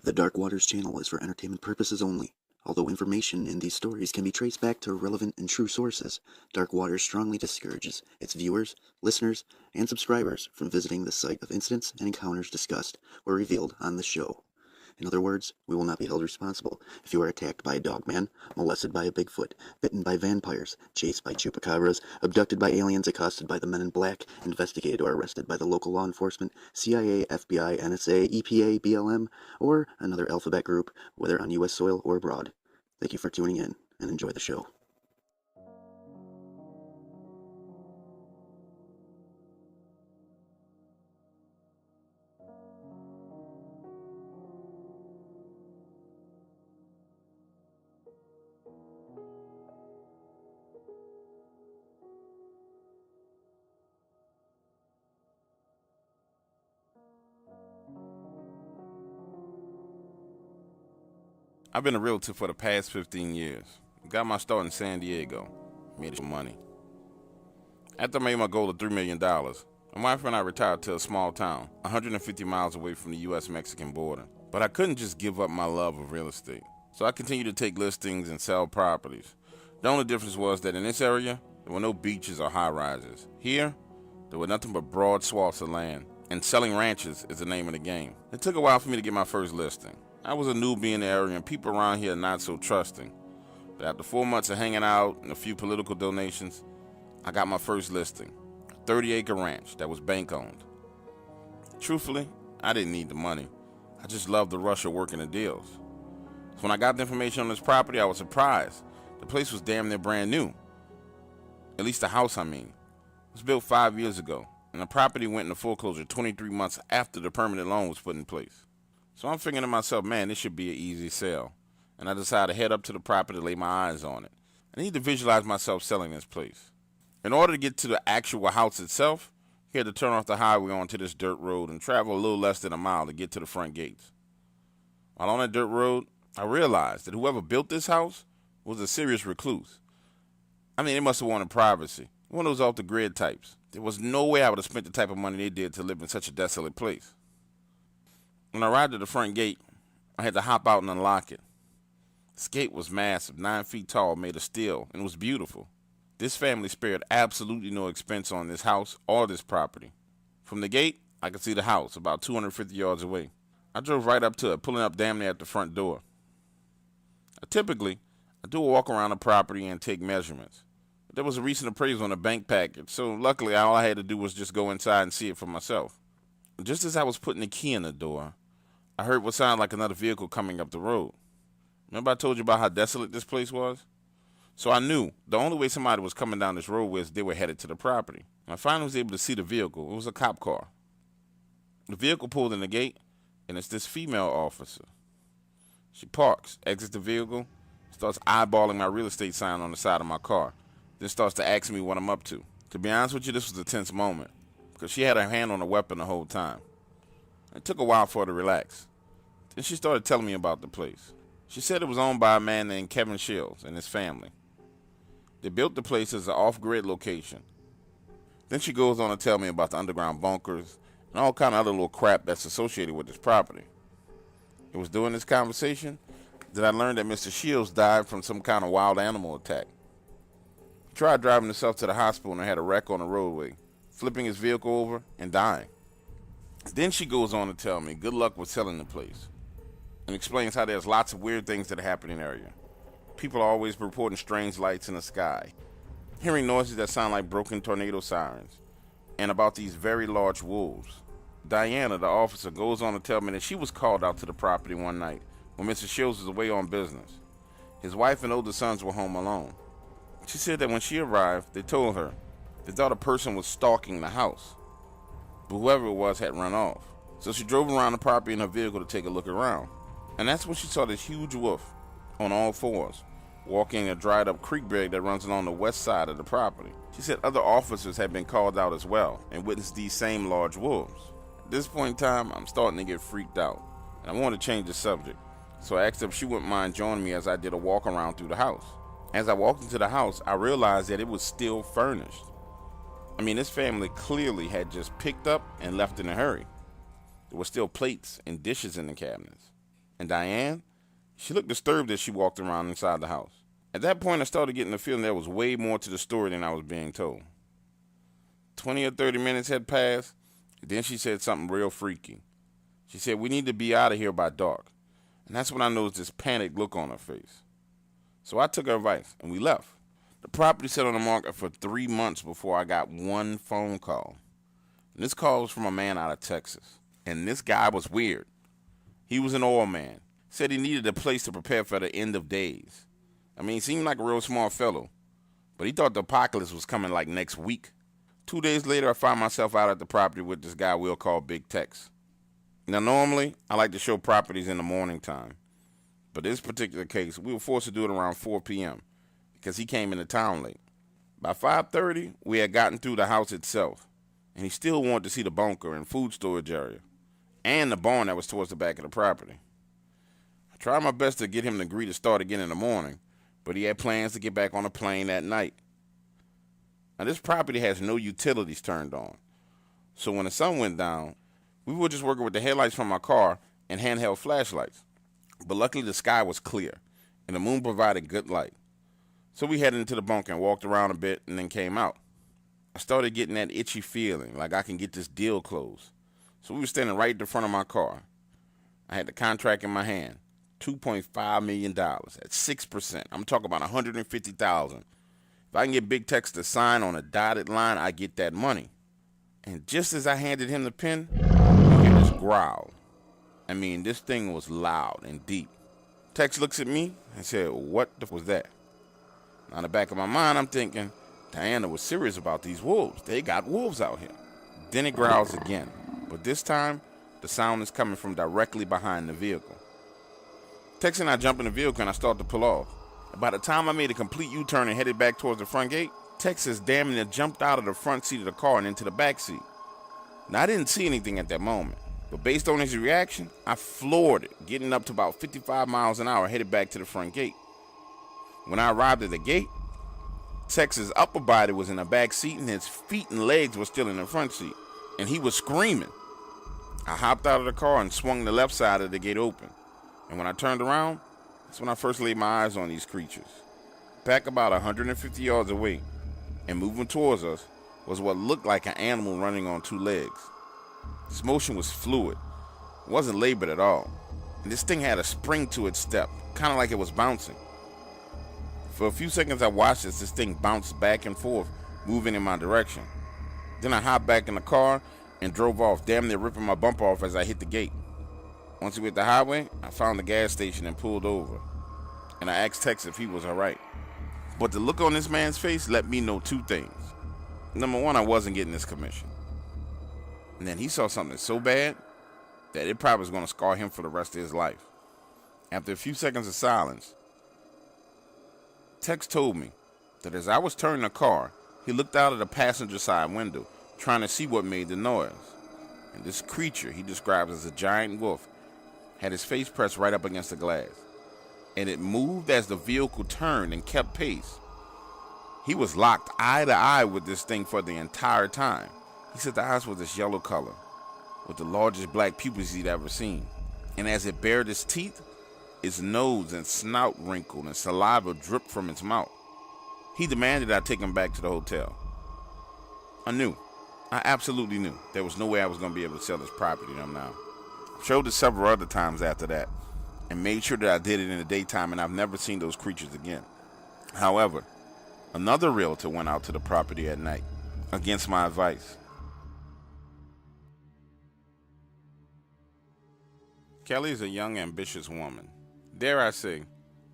The Dark Waters channel is for entertainment purposes only. Although information in these stories can be traced back to relevant and true sources, Dark Waters strongly discourages its viewers, listeners, and subscribers from visiting the site of incidents and encounters discussed or revealed on the show. In other words, we will not be held responsible if you are attacked by a dogman, molested by a bigfoot, bitten by vampires, chased by chupacabras, abducted by aliens, accosted by the men in black, investigated or arrested by the local law enforcement, CIA, FBI, NSA, EPA, BLM, or another alphabet group, whether on U.S. soil or abroad. Thank you for tuning in, and enjoy the show. I've been a realtor for the past 15 years. Got my start in San Diego. Made money. After I made my goal of $3 million, my wife and I retired to a small town, 150 miles away from the U.S.-Mexican border. But I couldn't just give up my love of real estate. So I continued to take listings and sell properties. The only difference was that in this area, there were no beaches or high-rises. Here, there were nothing but broad swaths of land. And selling ranches is the name of the game. It took a while for me to get my first listing. I was a newbie in the area and people around here are not so trusting. But after 4 months of hanging out and a few political donations, I got my first listing, a 30-acre ranch that was bank-owned. Truthfully, I didn't need the money. I just loved the rush of working the deals. So when I got the information on this property, I was surprised. The place was damn near brand new. At least the house, I mean. It was built 5 years ago, and the property went into foreclosure 23 months after the permanent loan was put in place. So I'm thinking to myself, man, this should be an easy sale. And I decided to head up to the property to lay my eyes on it. I need to visualize myself selling this place. In order to get to the actual house itself, you had to turn off the highway onto this dirt road and travel a little less than a mile to get to the front gates. While on that dirt road, I realized that whoever built this house was a serious recluse. I mean, they must have wanted privacy. One of those off-the-grid types. There was no way I would have spent the type of money they did to live in such a desolate place. When I arrived at the front gate, I had to hop out and unlock it. This gate was massive, 9 feet tall, made of steel, and was beautiful. This family spared absolutely no expense on this house or this property. From the gate, I could see the house about 250 yards away. I drove right up to it, pulling up damn near at the front door. Typically, I do a walk around the property and take measurements. But there was a recent appraisal on a bank package, so luckily all I had to do was just go inside and see it for myself. Just as I was putting the key in the door, I heard what sounded like another vehicle coming up the road. Remember I told you about how desolate this place was? So I knew the only way somebody was coming down this road was they were headed to the property. And I finally was able to see the vehicle. It was a cop car. The vehicle pulled in the gate, and it's this female officer. She parks, exits the vehicle, starts eyeballing my real estate sign on the side of my car, then starts to ask me what I'm up to. To be honest with you, this was a tense moment, because she had her hand on the weapon the whole time. It took a while for her to relax. Then she started telling me about the place. She said it was owned by a man named Kevin Shields and his family. They built the place as an off-grid location. Then she goes on to tell me about the underground bunkers and all kind of other little crap that's associated with this property. It was during this conversation that I learned that Mr. Shields died from some kind of wild animal attack. He tried driving himself to the hospital and had a wreck on the roadway, flipping his vehicle over and dying. Then she goes on to tell me good luck with selling the place and explains how there's lots of weird things that happen in the area. People are always reporting strange lights in the sky, hearing noises that sound like broken tornado sirens, and about these very large wolves. Diana, the officer, goes on to tell me that she was called out to the property one night when Mr. Shields was away on business. His wife and older sons were home alone. She said that when she arrived, they told her they thought a person was stalking the house, but whoever it was had run off. So she drove around the property in her vehicle to take a look around. And that's when she saw this huge wolf on all fours, walking a dried up creek bed that runs along the west side of the property. She said other officers had been called out as well and witnessed these same large wolves. At this point in time, I'm starting to get freaked out, and I want to change the subject. So I asked her if she wouldn't mind joining me as I did a walk around through the house. As I walked into the house, I realized that it was still furnished. I mean, this family clearly had just picked up and left in a hurry. There were still plates and dishes in the cabinets. And Diane, she looked disturbed as she walked around inside the house. At that point, I started getting the feeling there was way more to the story than I was being told. 20 or 30 minutes had passed, and then she said something real freaky. She said, "We need to be out of here by dark." And that's when I noticed this panicked look on her face. So I took her advice, and we left. The property sat on the market for 3 months before I got one phone call. And this call was from a man out of Texas. And this guy was weird. He was an oil man. Said he needed a place to prepare for the end of days. I mean, he seemed like a real smart fellow, but he thought the apocalypse was coming like next week. 2 days later, I found myself out at the property with this guy we'll call Big Tex. Now, normally, I like to show properties in the morning time, but this particular case, we were forced to do it around 4 p.m. because he came into town late. By 5:30, we had gotten through the house itself, and he still wanted to see the bunker and food storage area, and the barn that was towards the back of the property. I tried my best to get him to agree to start again in the morning, but he had plans to get back on a plane that night. Now, this property has no utilities turned on, so when the sun went down, we were just working with the headlights from my car and handheld flashlights. But luckily, the sky was clear, and the moon provided good light. So we headed into the bunker and walked around a bit and then came out. I started getting that itchy feeling, like I can get this deal closed. So we were standing right in the front of my car. I had the contract in my hand, $2.5 million at 6%. I'm talking about $150,000. If I can get Big Tex to sign on a dotted line, I get that money. And just as I handed him the pen, I hear this growl. I mean, this thing was loud and deep. Tex looks at me and said, "What the f was that?" Now, in the back of my mind, I'm thinking, Diana was serious about these wolves. They got wolves out here. Then it growls again, but this time, the sound is coming from directly behind the vehicle. Tex and I jump in the vehicle and I start to pull off. By the time I made a complete U-turn and headed back towards the front gate, Tex has damn near jumped out of the front seat of the car and into the back seat. Now, I didn't see anything at that moment, but based on his reaction, I floored it, getting up to about 55 miles an hour, headed back to the front gate. When I arrived at the gate, Tex's upper body was in the back seat and his feet and legs were still in the front seat, and he was screaming. I hopped out of the car and swung the left side of the gate open, and when I turned around, that's when I first laid my eyes on these creatures. Back about 150 yards away and moving towards us was what looked like an animal running on 2 legs. Its motion was fluid. It wasn't labored at all. And this thing had a spring to its step, kind of like it was bouncing. For a few seconds I watched as this thing bounced back and forth, moving in my direction. Then I hopped back in the car and drove off, damn near ripping my bumper off as I hit the gate. Once we hit the highway, I found the gas station and pulled over. And I asked Tex if he was alright. But the look on this man's face let me know 2 things. Number 1, I wasn't getting this commission. And then he saw something so bad that it probably was going to scar him for the rest of his life. After a few seconds of silence, Tex told me that as I was turning the car, he looked out of the passenger side window, trying to see what made the noise. And this creature he describes as a giant wolf had his face pressed right up against the glass. And it moved as the vehicle turned and kept pace. He was locked eye to eye with this thing for the entire time. He said the eyes were this yellow color, with the largest black pupils he'd ever seen. And as it bared its teeth, its nose and snout wrinkled and saliva dripped from its mouth. He demanded I take him back to the hotel. I absolutely knew there was no way I was going to be able to sell this property to him now. I showed it several other times after that, and made sure that I did it in the daytime, and I've never seen those creatures again. However, another realtor went out to the property at night, against my advice. Kelly is a young, ambitious woman. Dare I say,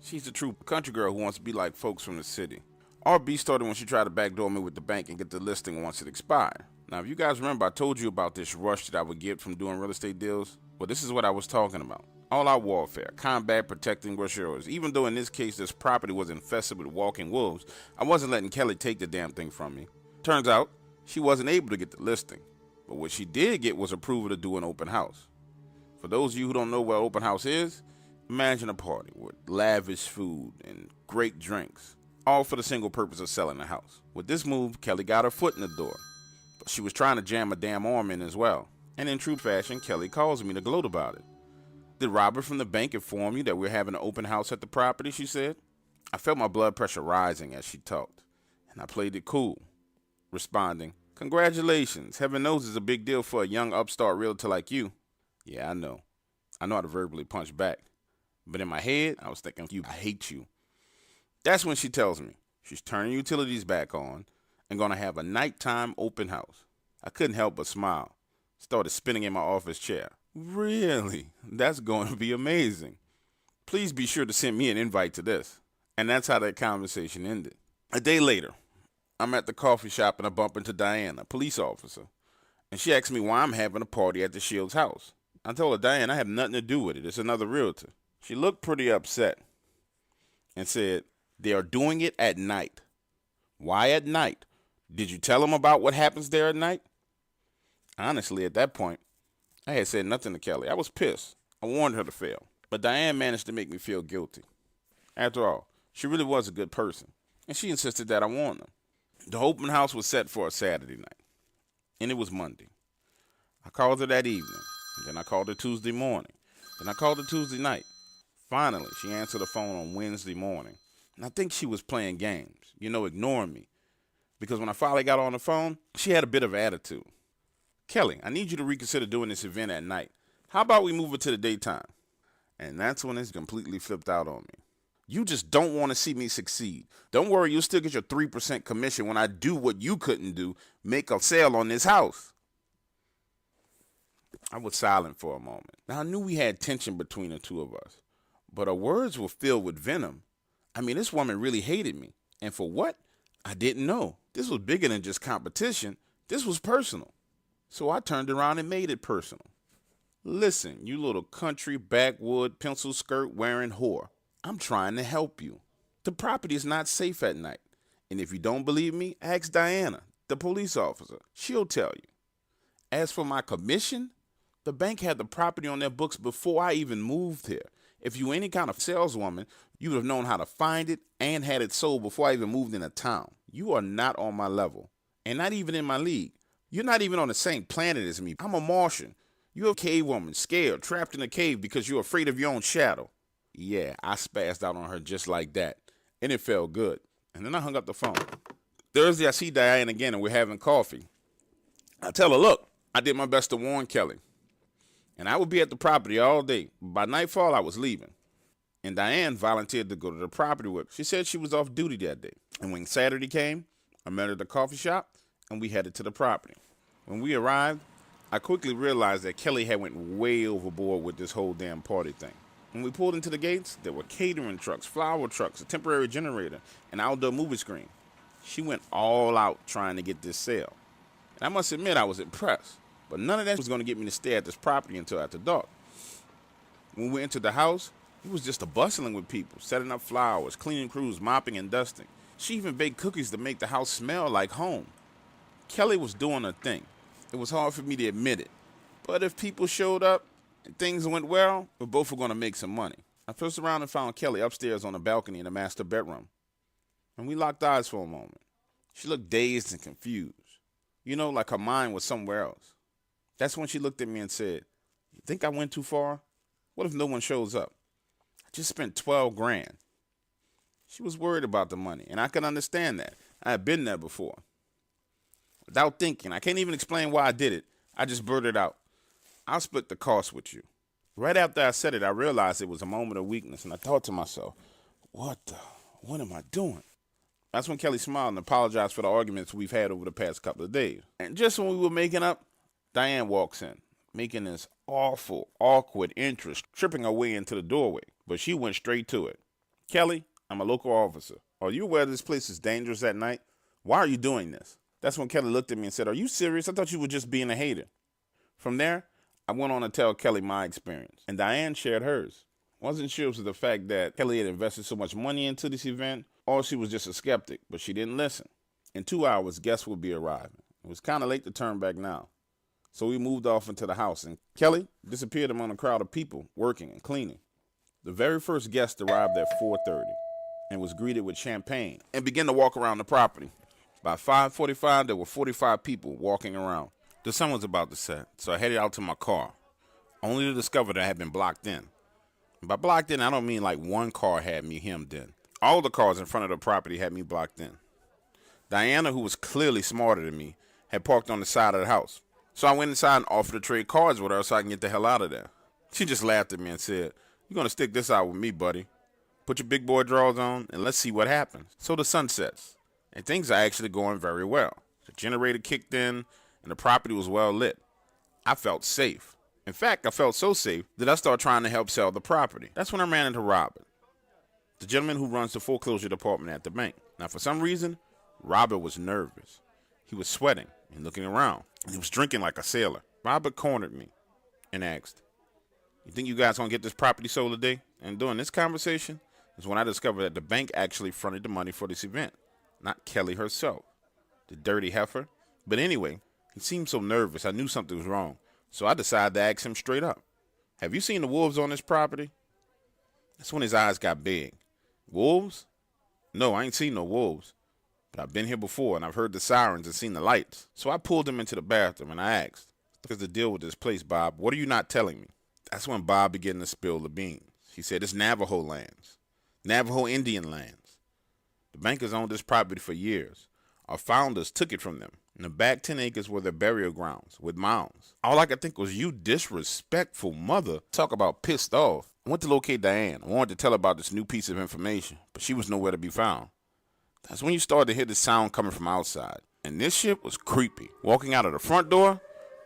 she's a true country girl who wants to be like folks from the city. RB started when she tried to backdoor me with the bank and get the listing once it expired. Now, if you guys remember, I told you about this rush that I would get from doing real estate deals. Well, this is what I was talking about. All-out warfare, combat, protecting what's yours. Even though in this case this property was infested with walking wolves, I wasn't letting Kelly take the damn thing from me. Turns out, she wasn't able to get the listing. But what she did get was approval to do an open house. For those of you who don't know what open house is, imagine a party with lavish food and great drinks, all for the single purpose of selling the house. With this move, Kelly got her foot in the door, but she was trying to jam a damn arm in as well. And in true fashion, Kelly calls me to gloat about it. Did Robert from the bank inform you that we're having an open house at the property, she said. I felt my blood pressure rising as she talked, and I played it cool, responding, congratulations. Heaven knows it's a big deal for a young upstart realtor like you. Yeah, I know. I know how to verbally punch back. But in my head, I was thinking, I hate you. That's when she tells me she's turning utilities back on and going to have a nighttime open house. I couldn't help but smile. Started spinning in my office chair. Really? That's going to be amazing. Please be sure to send me an invite to this. And that's how that conversation ended. A day later, I'm at the coffee shop and I bump into Diane, a police officer. And she asks me why I'm having a party at the Shields' house. I told her, Diane, I have nothing to do with it. It's another realtor. She looked pretty upset and said, they are doing it at night. Why at night? Did you tell them about what happens there at night? Honestly, at that point, I had said nothing to Kelly. I was pissed. I wanted her to fail. But Diane managed to make me feel guilty. After all, she really was a good person, and she insisted that I warn them. The open house was set for a Saturday night, and it was Monday. I called her that evening, and then I called her Tuesday morning. Then I called her Tuesday night. Finally, she answered the phone on Wednesday morning, and I think she was playing games, ignoring me, because when I finally got on the phone, she had a bit of attitude. Kelly, I need you to reconsider doing this event at night. How about we move it to the daytime? And that's when it's completely flipped out on me. You just don't want to see me succeed. Don't worry, you'll still get your 3% commission when I do what you couldn't do, make a sale on this house. I was silent for a moment. Now, I knew we had tension between the two of us, but her words were filled with venom. I mean, this woman really hated me. And for what? I didn't know. This was bigger than just competition. This was personal. So I turned around and made it personal. Listen, you little country backwood pencil skirt wearing whore. I'm trying to help you. The property is not safe at night. And if you don't believe me, ask Diana, the police officer. She'll tell you. As for my commission, the bank had the property on their books before I even moved here. If you were any kind of saleswoman, you would have known how to find it and had it sold before I even moved into town. You are not on my level and not even in my league. You're not even on the same planet as me. I'm a Martian. You're a cave woman, scared, trapped in a cave because you're afraid of your own shadow. Yeah, I spazzed out on her just like that, and it felt good. And then I hung up the phone. Thursday, I see Diane again, and we're having coffee. I tell her, look, I did my best to warn Kelly, and I would be at the property all day. By nightfall, I was leaving, and Diane volunteered to go to the property with her. She said she was off duty that day, and when Saturday came, I met her at the coffee shop, and we headed to the property. When we arrived, I quickly realized that Kelly had went way overboard with this whole damn party thing. When we pulled into the gates, there were catering trucks, flower trucks, a temporary generator, an outdoor movie screen. She went all out trying to get this sale. And I must admit I was impressed, but none of that was going to get me to stay at this property until after dark. When we entered the house, it was just a bustling with people, setting up flowers, cleaning crews, mopping and dusting. She even baked cookies to make the house smell like home. Kelly was doing her thing. It was hard for me to admit it. But if people showed up and things went well, we both were going to make some money. I first around and found Kelly upstairs on the balcony in the master bedroom. And we locked eyes for a moment. She looked dazed and confused. Like her mind was somewhere else. That's when she looked at me and said, you think I went too far? What if no one shows up? I just spent $12,000. She was worried about the money, and I could understand that. I had been there before. Without thinking, I can't even explain why I did it. I just blurted out, I'll split the cost with you. Right after I said it, I realized it was a moment of weakness, and I thought to myself, what am I doing? That's when Kelly smiled and apologized for the arguments we've had over the past couple of days. And just when we were making up, Diane walks in, making this awful, awkward entrance, tripping her way into the doorway. But she went straight to it. Kelly, I'm a local officer. Are you aware this place is dangerous at night? Why are you doing this? That's when Kelly looked at me and said, are you serious? I thought you were just being a hater. From there, I went on to tell Kelly my experience, and Diane shared hers. Wasn't sure if it was the fact that Kelly had invested so much money into this event, or she was just a skeptic, but she didn't listen. In 2 hours, guests would be arriving. It was kind of late to turn back now. So we moved off into the house, and Kelly disappeared among a crowd of people working and cleaning. The very first guest arrived at 4:30 and was greeted with champagne and began to walk around the property. By 5:45, there were 45 people walking around. The sun was about to set, so I headed out to my car. only to discover that I had been blocked in. And by blocked in, I don't mean like one car had me hemmed in. All the cars in front of the property had me blocked in. Diana, who was clearly smarter than me, had parked on the side of the house. So I went inside and offered to trade cards with her so I can get the hell out of there. She just laughed at me and said, "You're going to stick this out with me, buddy. Put your big boy drawers on and let's see what happens." So the sun sets, and things are actually going very well. The generator kicked in, and the property was well lit. I felt safe. In fact, I felt so safe that I started trying to help sell the property. That's when I ran into Robert, the gentleman who runs the foreclosure department at the bank. Now, for some reason, Robert was nervous. He was sweating and looking around, and he was drinking like a sailor. Robert cornered me and asked, "You think you guys gonna get this property sold today?" And during this conversation is when I discovered that the bank actually fronted the money for this event, not Kelly herself, the dirty heifer. But anyway, he seemed so nervous, I knew something was wrong. So I decided to ask him straight up, "Have you seen the wolves on this property?" That's when his eyes got big. "Wolves? No, I ain't seen no wolves. But I've been here before, and I've heard the sirens and seen the lights." So I pulled him into the bathroom, and I asked, "What's the deal with this place, Bob? What are you not telling me?" That's when Bob began to spill the beans. He said, "It's Navajo lands. Navajo Indian lands. The bankers owned this property for years. Our founders took it from them. In the back 10 acres were their burial grounds with mounds." All I could think was, "You disrespectful mother." Talk about pissed off. I went to locate Diane. I wanted to tell her about this new piece of information, but she was nowhere to be found. That's when you started to hear the sound coming from outside. And this shit was creepy. Walking out of the front door,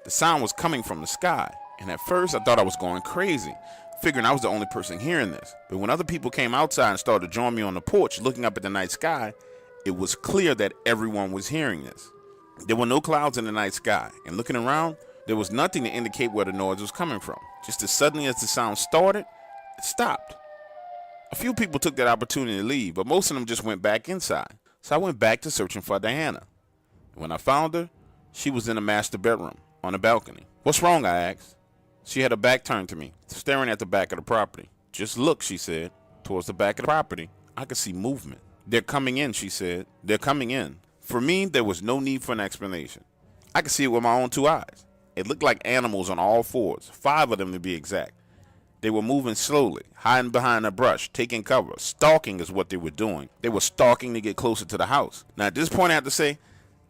the sound was coming from the sky. And at first, I thought I was going crazy, figuring I was the only person hearing this. But when other people came outside and started to join me on the porch looking up at the night sky, it was clear that everyone was hearing this. There were no clouds in the night sky, and looking around, there was nothing to indicate where the noise was coming from. Just as suddenly as the sound started, it stopped. A few people took that opportunity to leave, but most of them just went back inside. So I went back to searching for Diana. When I found her, she was in the master bedroom on the balcony. "What's wrong?" I asked. She had her back turned to me, staring at the back of the property. "Just look," she said, "towards the back of the property. I could see movement." "They're coming in," she said. "They're coming in." For me, there was no need for an explanation. I could see it with my own two eyes. It looked like animals on all fours, 5 of them to be exact. They were moving slowly, hiding behind a brush, taking cover. Stalking is what they were doing. They were stalking to get closer to the house. Now, at this point, I have to say,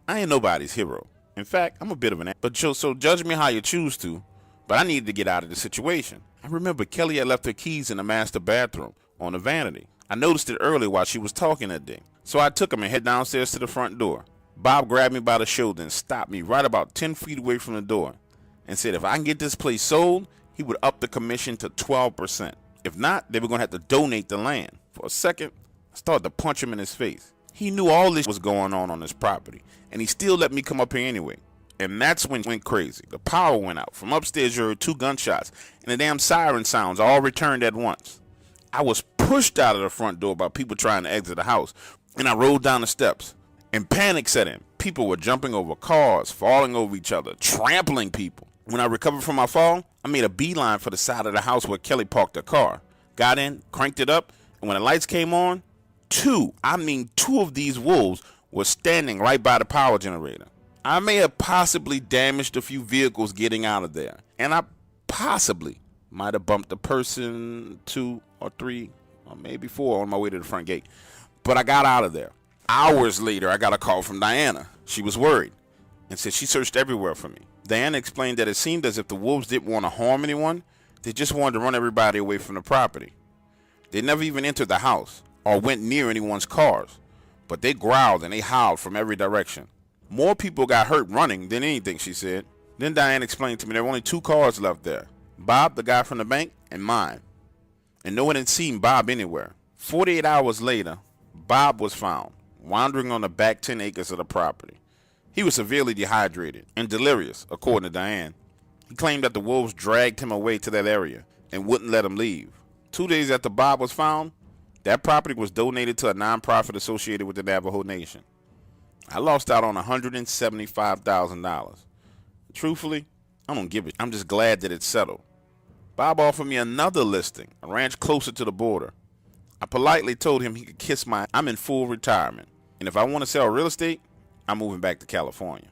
I ain't nobody's hero. In fact, I'm a bit of an but so judge me how you choose to, but I needed to get out of the situation. I remember Kelly had left her keys in the master bathroom on the vanity. I noticed it early while she was talking that day. So I took him and head downstairs to the front door. Bob grabbed me by the shoulder and stopped me right about 10 feet away from the door and said if I can get this place sold, he would up the commission to 12%. If not, they were going to have to donate the land. For a second, I started to punch him in his face. He knew all this was going on this property, and he still let me come up here anyway. And that's when it went crazy. The power went out. From upstairs, you heard 2 gunshots, and the damn siren sounds all returned at once. I was pushed out of the front door by people trying to exit the house, and I rolled down the steps. And panic set in. People were jumping over cars, falling over each other, trampling people. When I recovered from my fall, I made a beeline for the side of the house where Kelly parked her car. Got in, cranked it up, and when the lights came on, 2 of these wolves were standing right by the power generator. I may have possibly damaged a few vehicles getting out of there, and I possibly might have bumped a person, 2 or 3, or maybe 4 on my way to the front gate. But I got out of there. Hours later, I got a call from Diana. She was worried and said she searched everywhere for me. Diana explained that it seemed as if the wolves didn't want to harm anyone. They just wanted to run everybody away from the property. They never even entered the house or went near anyone's cars, but they growled and they howled from every direction. More people got hurt running than anything, she said. Then Diane explained to me there were only 2 cars left there. Bob, the guy from the bank, and mine. And no one had seen Bob anywhere. 48 hours later, Bob was found, wandering on the back 10 acres of the property. He was severely dehydrated and delirious, according to Diane. He claimed that the wolves dragged him away to that area and wouldn't let him leave. 2 days after Bob was found, that property was donated to a nonprofit associated with the Navajo Nation. I lost out on $175,000. Truthfully, I don't give it. I'm just glad that it's settled. Bob offered me another listing, a ranch closer to the border. I politely told him he could kiss my I'm in full retirement. And if I want to sell real estate, I'm moving back to California.